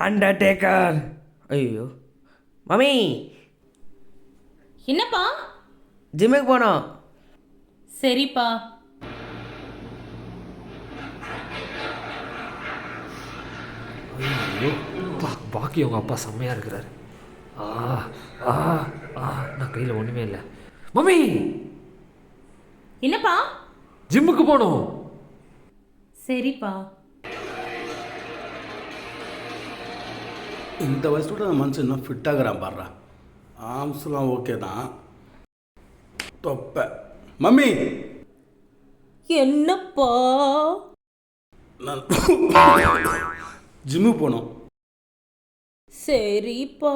Undertaker. ஐயோ mummy, என்னப்பா? ஜிம்முக்கு போனோம். சரிப்பா. ஐயோ பாக்கி உங்கள் அப்பா செம்மையாக இருக்கிறாரு. ஆ ஆ ஆ நான் கையில் ஒன்றுமே இல்லை. மம்மி, என்னப்பா? ஜிம்முக்கு போகணும். சரிப்பா. இந்த வயசோட மனுஷன் இன்னும் ஃபிட்டாகிறான் பாடுறா. ஆர்ம்ஸ்லாம் ஓகே தான். தொப்பை மம்மி, என்னப்பா? நான் ஜிம்மு போனோம். சரிப்பா.